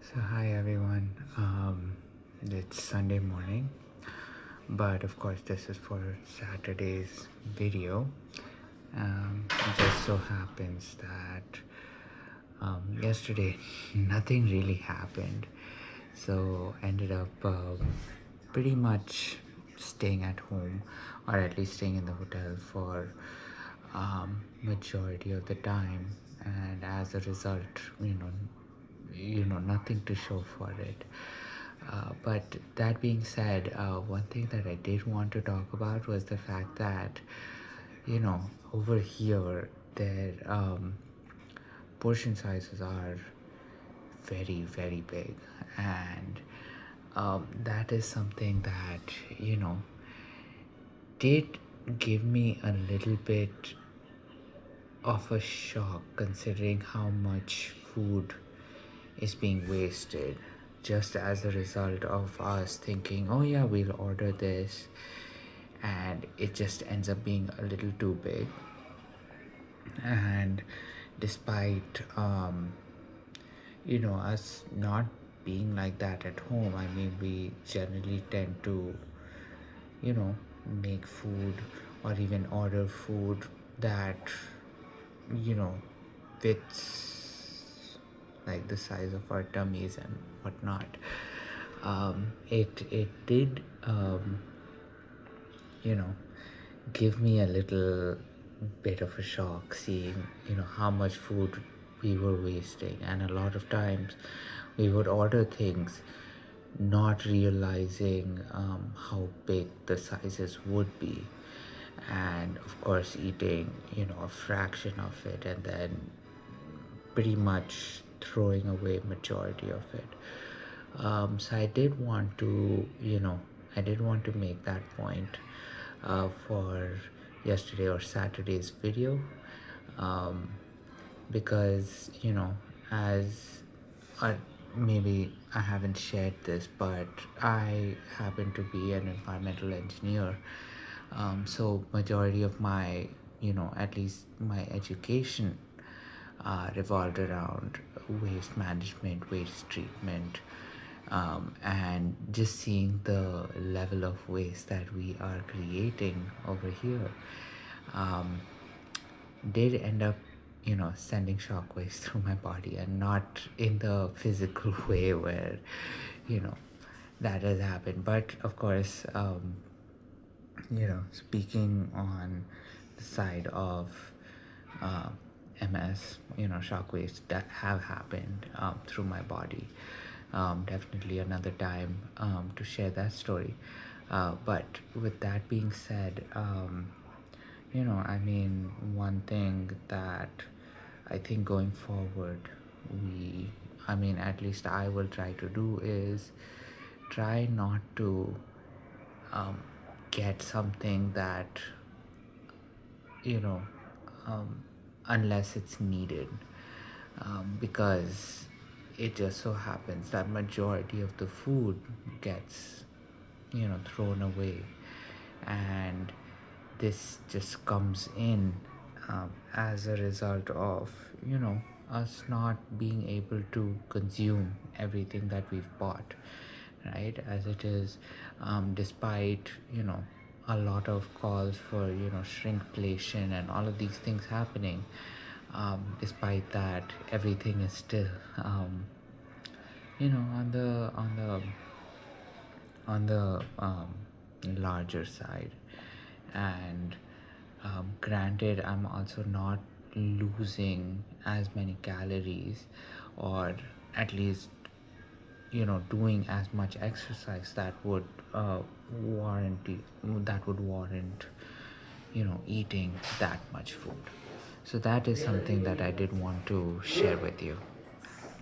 So hi everyone. It's Sunday morning, but of course this is for Saturday's video. It just so happens that yesterday nothing really happened, so ended up pretty much staying at home, or at least staying in the hotel for majority of the time, and as a result, nothing to show for it. But that being said, one thing that I did want to talk about was the fact that over here their portion sizes are very very big, and that is something that did give me a little bit of a shock, considering how much food is being wasted just as a result of us thinking, oh yeah, we'll order this, and it just ends up being a little too big. And despite us not being like that at home, I mean, we generally tend to make food or even order food that you know fits like the size of our tummies and whatnot. It did you know give me a little bit of a shock, seeing how much food we were wasting, and a lot of times we would order things not realizing how big the sizes would be, and of course eating a fraction of it, and then pretty much throwing away majority of it. So I did want to make that point for yesterday or Saturday's video, um, because as maybe I haven't shared this, but I happen to be an environmental engineer. So majority of my at least my education revolved around waste management, waste treatment, and just seeing the level of waste that we are creating over here did end up sending shockwaves through my body, and not in the physical way where you know that has happened, but of course speaking on the side of uh, MS, shockwaves that have happened through my body. Definitely another time to share that story. But with that being said, I mean, one thing that I think going forward, at least I will try to do is try not to um, get something that you know um, unless it's needed, because it just so happens that majority of the food gets thrown away, and this just comes in as a result of us not being able to consume everything that we've bought, right? As it is, despite a lot of calls for shrinkflation and all of these things happening, despite that, everything is still on the larger side. And granted, I'm also not losing as many calories, or at least doing as much exercise that would warrant eating that much food. So that is something that I did want to share with you.